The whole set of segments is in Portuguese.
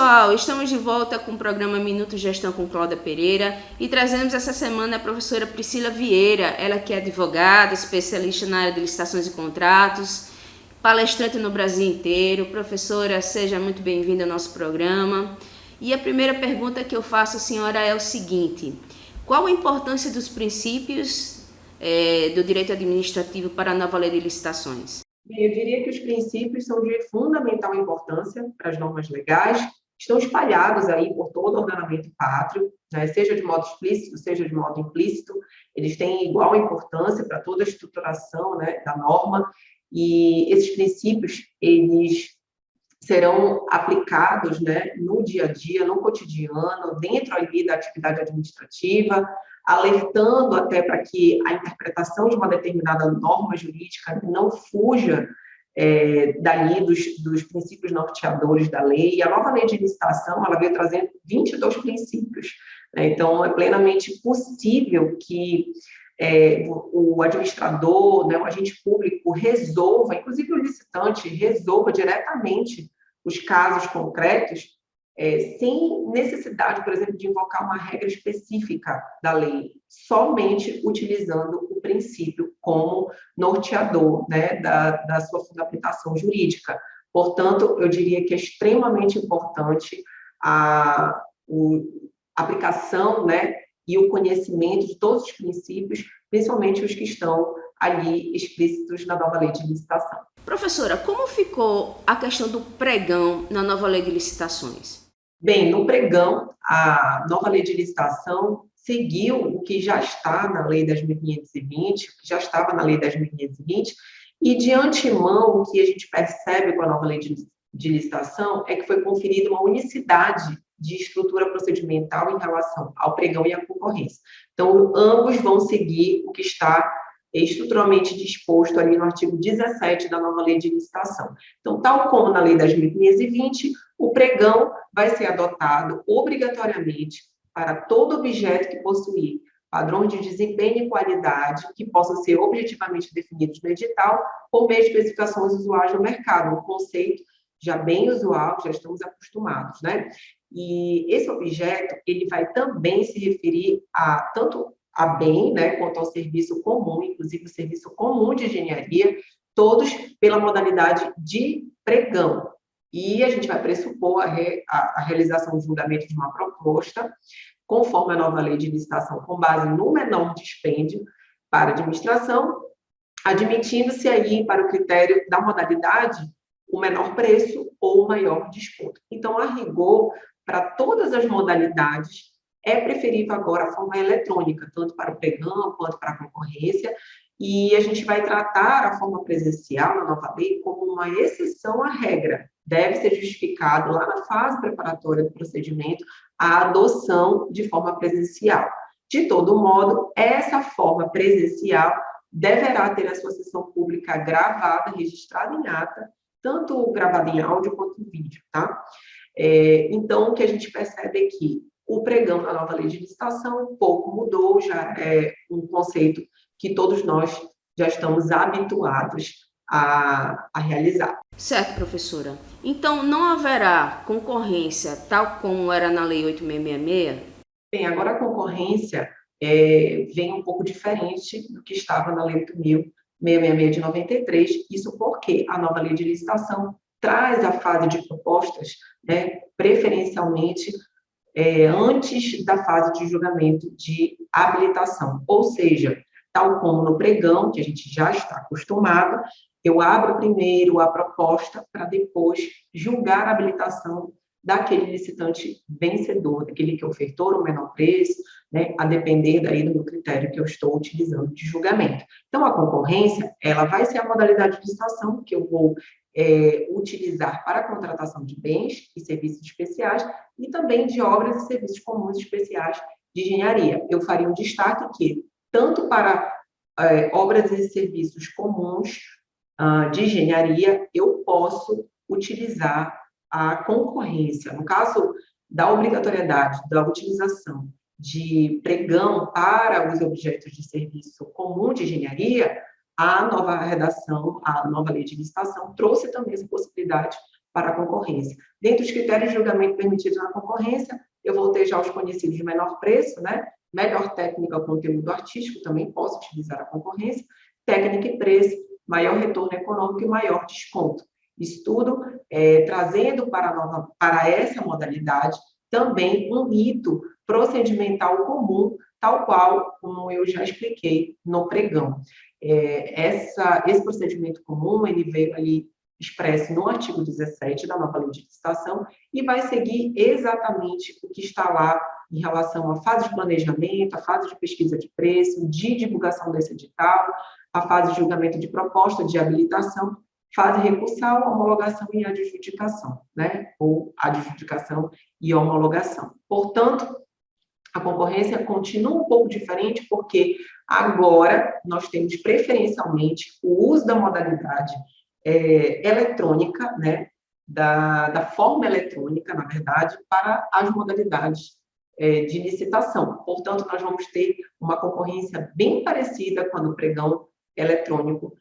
pessoal, estamos de volta com o programa Minuto Gestão com Cláudia Pereira e trazemos essa semana a professora Priscila Vieira, ela que é advogada, especialista na área de licitações e contratos, palestrante no Brasil inteiro. Professora, seja muito bem-vinda ao nosso programa. E a primeira pergunta que eu faço à senhora é o seguinte: qual a importância dos princípios do direito administrativo para a nova lei de licitações? Eu diria que os princípios são de fundamental importância para as normas legais, estão espalhados aí por todo o ordenamento pátrio, né? Seja de modo explícito, seja de modo implícito, eles têm igual importância para toda a estruturação, né, da norma, e esses princípios, eles serão aplicados, né, no dia a dia, no cotidiano, dentro ali da atividade administrativa, alertando até para que a interpretação de uma determinada norma jurídica não fuja dali dos princípios norteadores da lei. E a nova lei de licitação, ela veio trazendo 22 princípios, né? Então, é plenamente possível que o administrador, né, o agente público resolva, inclusive o licitante, resolva diretamente os casos concretos, sem necessidade, por exemplo, de invocar uma regra específica da lei, somente utilizando o princípio como norteador, né, da sua fundamentação jurídica. Portanto, eu diria que é extremamente importante a aplicação, né, e o conhecimento de todos os princípios, principalmente os que estão ali explícitos na nova lei de licitação. Professora, como ficou a questão do pregão na nova lei de licitações? Bem, no pregão, a nova lei de licitação seguiu o que já está na Lei 10.520, o que já estava na Lei 10.520, e de antemão, o que a gente percebe com a nova lei de licitação é que foi conferida uma unicidade de estrutura procedimental em relação ao pregão e à concorrência. Então, ambos vão seguir o que está estruturalmente disposto ali no artigo 17 da nova lei de licitação. Então, tal como na lei 10.520, o pregão vai ser adotado obrigatoriamente para todo objeto que possuir padrões de desempenho e qualidade que possam ser objetivamente definidos no edital por meio de especificações usuais no mercado, um conceito já bem usual, que já estamos acostumados, né? E esse objeto, ele vai também se referir a tanto a bem, né, quanto ao serviço comum, inclusive o serviço comum de engenharia, todos pela modalidade de pregão. E a gente vai pressupor a realização de julgamento de uma proposta, conforme a nova lei de licitação, com base no menor dispêndio para administração, admitindo-se aí, para o critério da modalidade, o menor preço ou o maior desconto. Então, a rigor, para todas as modalidades, é preferível agora a forma eletrônica, tanto para o pregão quanto para a concorrência, e a gente vai tratar a forma presencial na nova lei como uma exceção à regra. Deve ser justificado lá na fase preparatória do procedimento a adoção de forma presencial. De todo modo, essa forma presencial deverá ter a sua sessão pública gravada, registrada em ata, tanto gravada em áudio quanto em vídeo, tá? Então, o que a gente percebe é que o pregão na nova lei de licitação um pouco mudou, já é um conceito que todos nós já estamos habituados a realizar. Certo, professora. Então, não haverá concorrência tal como era na Lei 8.666? Bem, agora a concorrência vem um pouco diferente do que estava na Lei 8.666 de 93, isso porque a nova lei de licitação traz a fase de propostas, né, preferencialmente antes da fase de julgamento de habilitação, ou seja, tal como no pregão, que a gente já está acostumado, eu abro primeiro a proposta para depois julgar a habilitação daquele licitante vencedor, daquele que ofertou o menor preço, né, a depender daí do meu critério que eu estou utilizando de julgamento. Então, a concorrência, ela vai ser a modalidade de licitação que eu vou utilizar para a contratação de bens e serviços especiais e também de obras e serviços comuns especiais de engenharia. Eu faria um destaque que, tanto para obras e serviços comuns de engenharia, eu posso utilizar a concorrência. No caso da obrigatoriedade da utilização de pregão para os objetos de serviço comum de engenharia, a nova redação, a nova lei de licitação trouxe também essa possibilidade para a concorrência. Dentre os critérios de julgamento permitidos na concorrência, eu vou ter já os conhecidos de menor preço, né? Melhor técnica, conteúdo artístico, também posso utilizar a concorrência, técnica e preço, maior retorno econômico e maior desconto. Isso tudo trazendo para essa modalidade também um rito procedimental comum, tal qual como eu já expliquei no pregão. Esse procedimento comum, ele veio ali expresso no artigo 17 da nova lei de licitação e vai seguir exatamente o que está lá em relação à fase de planejamento, a fase de pesquisa de preço, de divulgação desse edital, a fase de julgamento de proposta de habilitação, fase recursal, homologação e adjudicação, né? Ou adjudicação e homologação. Portanto, a concorrência continua um pouco diferente, porque agora nós temos preferencialmente o uso da modalidade eletrônica, né? Da forma eletrônica, na verdade, para as modalidades de licitação. Portanto, nós vamos ter uma concorrência bem parecida com a do pregão eletrônico,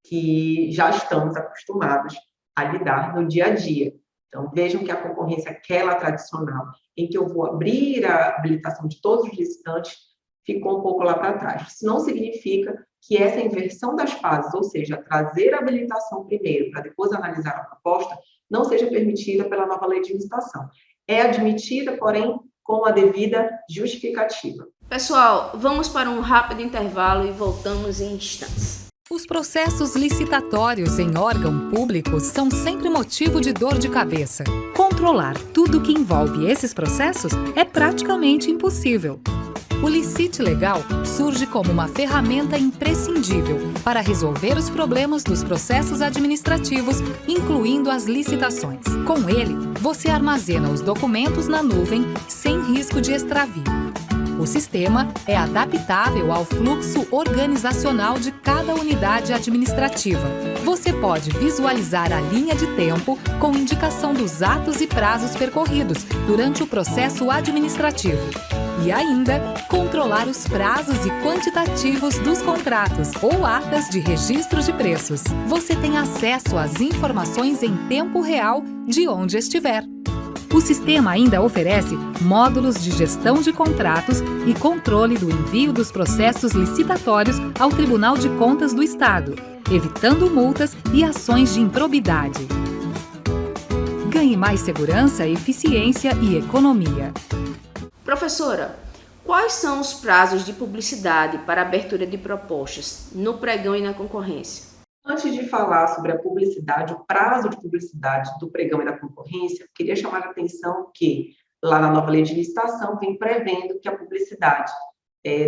que já estamos acostumados a lidar no dia a dia. Então, vejam que a concorrência, aquela tradicional, em que eu vou abrir a habilitação de todos os licitantes, ficou um pouco lá para trás. Isso não significa que essa inversão das fases, ou seja, trazer a habilitação primeiro para depois analisar a proposta, não seja permitida pela nova lei de licitação. É admitida, porém, com a devida justificativa. Pessoal, vamos para um rápido intervalo e voltamos em instantes. Os processos licitatórios em órgão público são sempre motivo de dor de cabeça. Controlar tudo que envolve esses processos é praticamente impossível. O Licite Legal surge como uma ferramenta imprescindível para resolver os problemas dos processos administrativos, incluindo as licitações. Com ele, você armazena os documentos na nuvem sem risco de extravio. O sistema é adaptável ao fluxo organizacional de cada unidade administrativa. Você pode visualizar a linha de tempo com indicação dos atos e prazos percorridos durante o processo administrativo. E ainda, controlar os prazos e quantitativos dos contratos ou atas de registro de preços. Você tem acesso às informações em tempo real de onde estiver. O sistema ainda oferece módulos de gestão de contratos e controle do envio dos processos licitatórios ao Tribunal de Contas do Estado, evitando multas e ações de improbidade. Ganhe mais segurança, eficiência e economia. Professora, quais são os prazos de publicidade para abertura de propostas no pregão e na concorrência? Antes de falar sobre a publicidade, o prazo de publicidade do pregão e da concorrência, eu queria chamar a atenção que, lá na nova lei de licitação, vem prevendo que a publicidade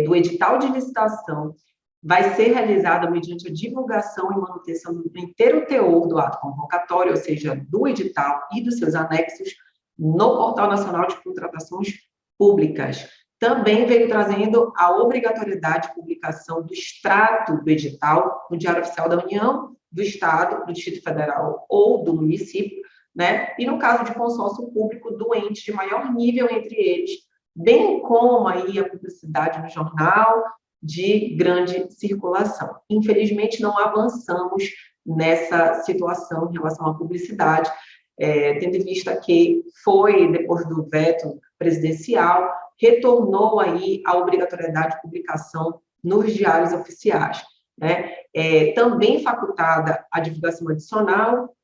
do edital de licitação vai ser realizada mediante a divulgação e manutenção do inteiro teor do ato convocatório, ou seja, do edital e dos seus anexos, no Portal Nacional de Contratações Públicas. Também veio trazendo a obrigatoriedade de publicação do extrato do edital no Diário Oficial da União, do Estado, do Distrito Federal ou do município, né? E no caso de consórcio público, do ente de maior nível entre eles, bem como aí a publicidade no jornal de grande circulação. Infelizmente, não avançamos nessa situação em relação à publicidade, tendo em vista que foi, depois do veto presidencial, retornou aí a obrigatoriedade de publicação nos diários oficiais, né? Também facultada a divulgação adicional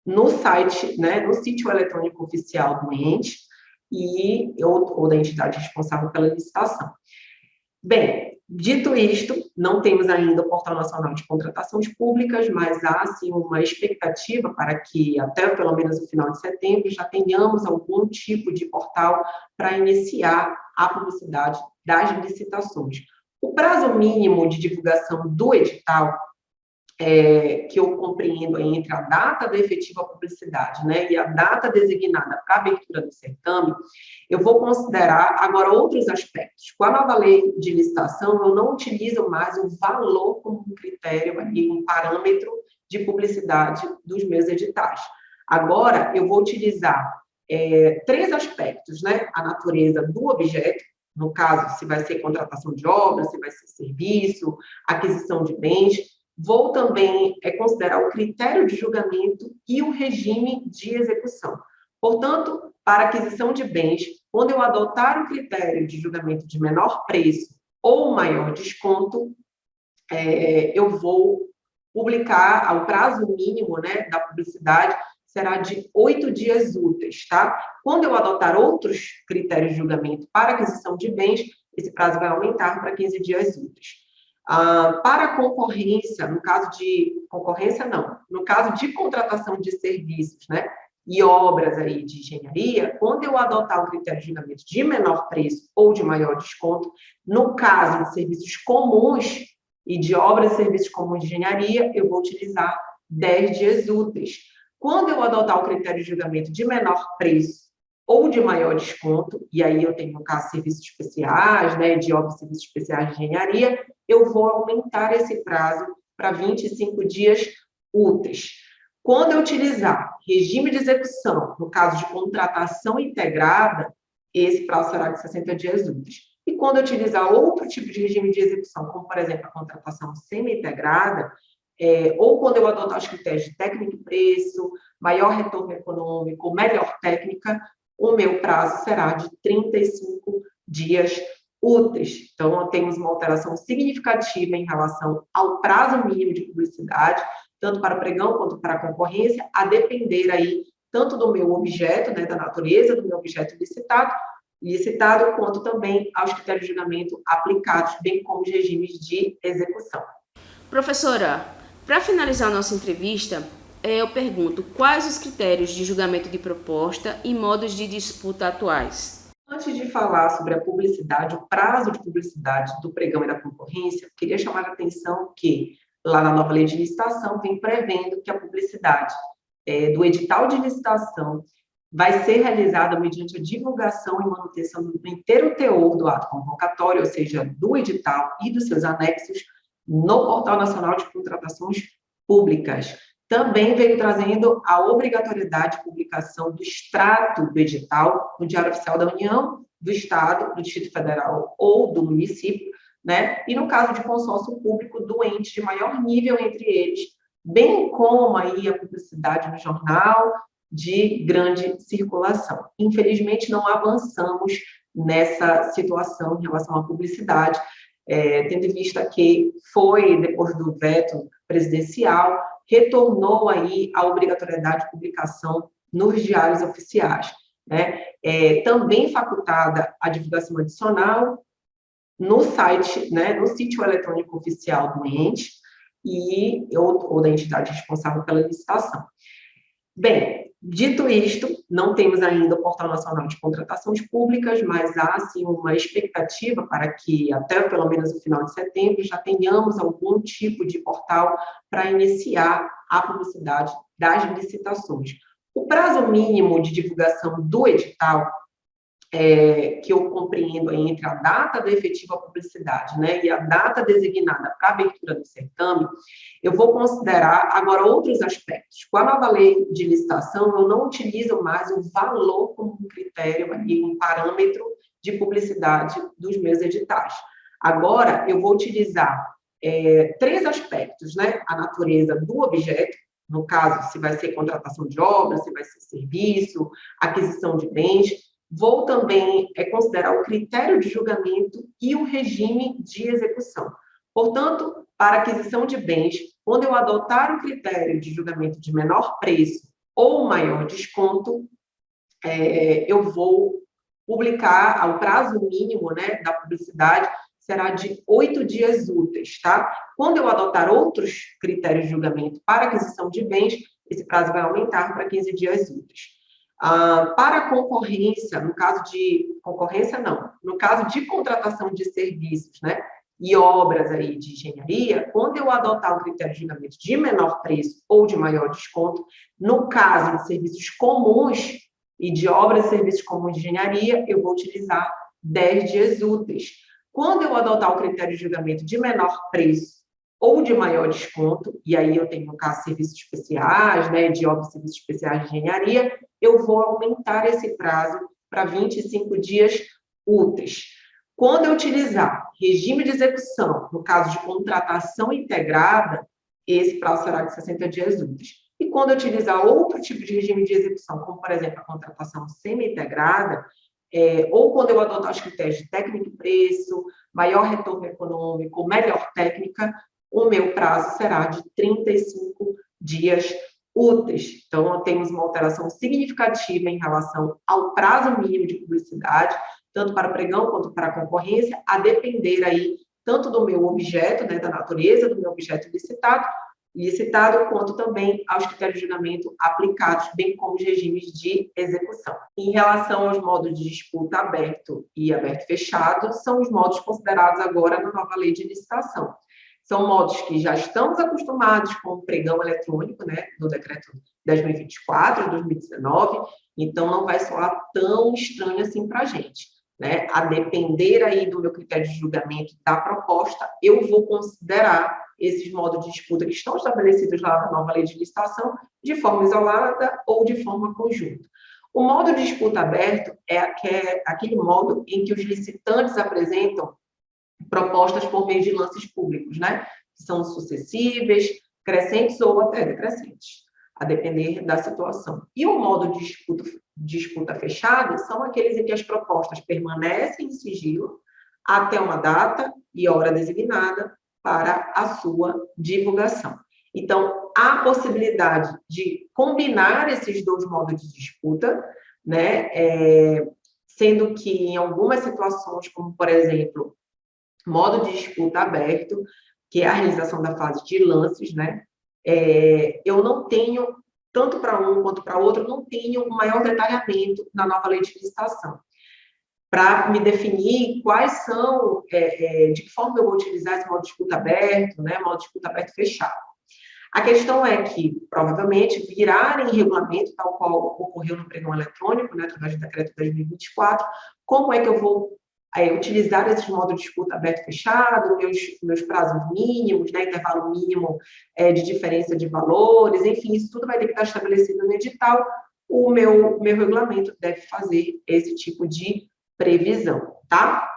no site, né, no sítio eletrônico oficial do ente ou da entidade responsável pela licitação. Bem, dito isto, não temos ainda o Portal Nacional de Contratações Públicas, mas há, sim, uma expectativa para que, até pelo menos o final de setembro, já tenhamos algum tipo de portal para iniciar a publicidade das licitações. O prazo mínimo de divulgação do edital, que eu compreendo aí entre a data da efetiva publicidade, né, e a data designada para a abertura do certame, eu vou considerar agora outros aspectos. Com a nova lei de licitação, eu não utilizo mais o valor como um critério, um parâmetro de publicidade dos meus editais. Agora, eu vou utilizar 3 aspectos, né, a natureza do objeto, no caso, se vai ser contratação de obras, se vai ser serviço, aquisição de bens, Vou também considerar o critério de julgamento e o regime de execução. Portanto, para aquisição de bens, quando eu adotar o critério de julgamento de menor preço ou maior desconto, eu vou publicar, o prazo mínimo, né, da publicidade será de 8 dias úteis, tá? Quando eu adotar outros critérios de julgamento para aquisição de bens, esse prazo vai aumentar para 15 dias úteis. Para concorrência, no caso de concorrência, não, no caso de contratação de serviços, né, e obras aí de engenharia, quando eu adotar o critério de julgamento de menor preço ou de maior desconto, no caso de serviços comuns e de obras e serviços comuns de engenharia, eu vou utilizar 10 dias úteis. Quando eu adotar o critério de julgamento de menor preço ou de maior desconto, e aí eu tenho, no caso, serviços especiais, né, de obras e serviços especiais de engenharia, eu vou aumentar esse prazo para 25 dias úteis. Quando eu utilizar regime de execução, no caso de contratação integrada, esse prazo será de 60 dias úteis. E quando eu utilizar outro tipo de regime de execução, como, por exemplo, a contratação semi-integrada, ou quando eu adotar os critérios de técnica e preço, maior retorno econômico, melhor técnica, o meu prazo será de 35 dias úteis. Então, temos uma alteração significativa em relação ao prazo mínimo de publicidade, tanto para pregão quanto para concorrência, a depender aí tanto do meu objeto, né, da natureza do meu objeto licitado, quanto também aos critérios de julgamento aplicados, bem como os regimes de execução. Professora, para finalizar a nossa entrevista, eu pergunto quais os critérios de julgamento de proposta e modos de disputa atuais? Antes de falar sobre a publicidade, o prazo de publicidade do pregão e da concorrência, queria chamar a atenção que, lá na nova lei de licitação, vem prevendo que a publicidade do edital de licitação vai ser realizada mediante a divulgação e manutenção do inteiro teor do ato convocatório, ou seja, do edital e dos seus anexos, no Portal Nacional de Contratações Públicas. Também veio trazendo a obrigatoriedade de publicação do extrato do edital no Diário Oficial da União, do Estado, do Distrito Federal ou do município, né? E no caso de consórcio público, do ente de maior nível entre eles, bem como aí a publicidade no jornal de grande circulação. Infelizmente, não avançamos nessa situação em relação à publicidade, tendo em vista que foi, depois do veto presidencial, retornou aí a obrigatoriedade de publicação nos diários oficiais, né? Também facultada a divulgação adicional no site, né, no sítio eletrônico oficial do ente ou da entidade responsável pela licitação. Bem, dito isto, não temos ainda o Portal Nacional de Contratações Públicas, mas há, sim, uma expectativa para que, até pelo menos o final de setembro, já tenhamos algum tipo de portal para iniciar a publicidade das licitações. O prazo mínimo de divulgação do edital, que eu compreendo aí entre a data da efetiva publicidade, né, e a data designada para a abertura do certame, eu vou considerar agora outros aspectos. Com a nova lei de licitação, eu não utilizo mais o valor como um critério, um parâmetro de publicidade dos meus editais. Agora, eu vou utilizar 3 aspectos, né, a natureza do objeto, no caso, se vai ser contratação de obras, se vai ser serviço, aquisição de bens. Vou também considerar o critério de julgamento e o regime de execução. Portanto, para aquisição de bens, quando eu adotar o critério de julgamento de menor preço ou maior desconto, eu vou publicar, o prazo mínimo, né, da publicidade será de 8 dias úteis, tá? Quando eu adotar outros critérios de julgamento para aquisição de bens, esse prazo vai aumentar para 15 dias úteis. Para a concorrência, no caso de concorrência, não, no caso de contratação de serviços, né, e obras aí de engenharia, quando eu adotar o critério de julgamento de menor preço ou de maior desconto, no caso de serviços comuns e de obras e serviços comuns de engenharia, eu vou utilizar 10 dias úteis. Quando eu adotar o critério de julgamento de menor preço ou de maior desconto, e aí eu tenho, no caso, serviços especiais, né, de obras e serviços especiais de engenharia, eu vou aumentar esse prazo para 25 dias úteis. Quando eu utilizar regime de execução, no caso de contratação integrada, esse prazo será de 60 dias úteis. E quando eu utilizar outro tipo de regime de execução, como, por exemplo, a contratação semi-integrada, ou quando eu adotar os critérios de técnica e preço, maior retorno econômico, melhor técnica, o meu prazo será de 35 dias úteis. Então, temos uma alteração significativa em relação ao prazo mínimo de publicidade, tanto para pregão quanto para a concorrência, a depender aí tanto do meu objeto, né, da natureza do meu objeto licitado, quanto também aos critérios de julgamento aplicados, bem como os regimes de execução. Em relação aos modos de disputa aberto e aberto fechado, são os modos considerados agora na nova lei de licitação. São modos que já estamos acostumados com o pregão eletrônico, né, no decreto 10.024 de 2019, então não vai soar tão estranho assim para a gente, né? A depender aí do meu critério de julgamento da proposta, eu vou considerar esses modos de disputa que estão estabelecidos lá na nova lei de licitação de forma isolada ou de forma conjunta. O modo de disputa aberto é aquele modo em que os licitantes apresentam propostas por meio de lances públicos, né? Que são sucessíveis, crescentes ou até decrescentes, a depender da situação. E o modo de disputa fechada são aqueles em que as propostas permanecem em sigilo até uma data e hora designada para a sua divulgação. Então, há possibilidade de combinar esses dois modos de disputa, né? Sendo que em algumas situações, como por exemplo, modo de disputa aberto, que é a realização da fase de lances, né? Eu não tenho, tanto para um quanto para outro, não tenho um maior detalhamento na nova lei de licitação, para me definir quais são, de que forma eu vou utilizar esse modo de disputa aberto, né? Modo de disputa aberto fechado. A questão é que, provavelmente, virá em regulamento, tal qual ocorreu no pregão eletrônico, né, através do decreto 2024, como é que eu vou utilizar esses modos de disputa aberto e fechado, meus prazos mínimos, né, intervalo mínimo de diferença de valores, enfim, isso tudo vai ter que estar estabelecido no edital. O meu regulamento deve fazer esse tipo de previsão, tá?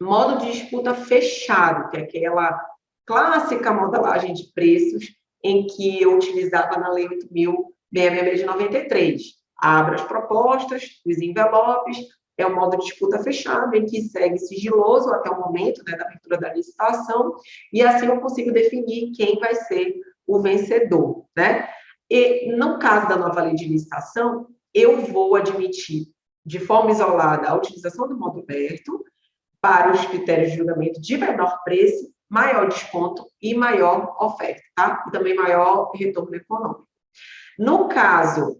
Modo de disputa fechado, que é aquela clássica modelagem de preços em que eu utilizava na Lei 8.666 de 93. Abro as propostas, os envelopes, é o modo de disputa fechado, em que segue sigiloso até o momento, né, da abertura da licitação, e assim eu consigo definir quem vai ser o vencedor, né? E no caso da nova lei de licitação, eu vou admitir de forma isolada a utilização do modo aberto para os critérios de julgamento de menor preço, maior desconto e maior oferta, tá? E também maior retorno econômico. No caso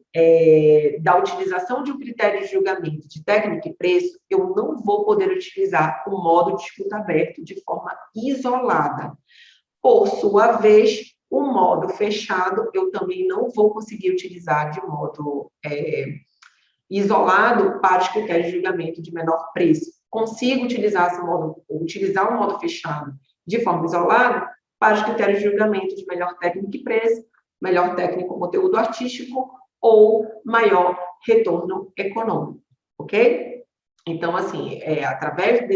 da utilização de um critério de julgamento de técnica e preço, eu não vou poder utilizar o modo de disputa aberto de forma isolada. Por sua vez, o modo fechado, eu também não vou conseguir utilizar de modo isolado para os critérios de julgamento de menor preço. Consigo utilizar o modo fechado de forma isolada para os critérios de julgamento de melhor técnica e preço, melhor técnico conteúdo artístico ou maior retorno econômico, ok? Então, assim, através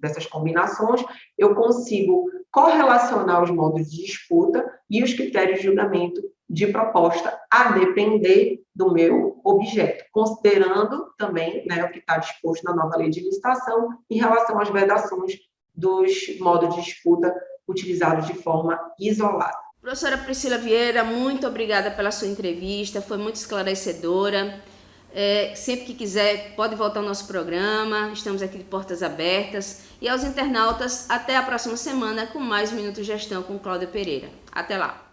dessas combinações, eu consigo correlacionar os modos de disputa e os critérios de julgamento de proposta a depender do meu objeto, considerando também, né, o que está disposto na nova lei de licitação em relação às vedações dos modos de disputa utilizados de forma isolada. Professora Priscila Vieira, muito obrigada pela sua entrevista, foi muito esclarecedora. Sempre que quiser, pode voltar ao nosso programa, estamos aqui de portas abertas. E aos internautas, até a próxima semana com mais Minuto Gestão com Cláudia Pereira. Até lá!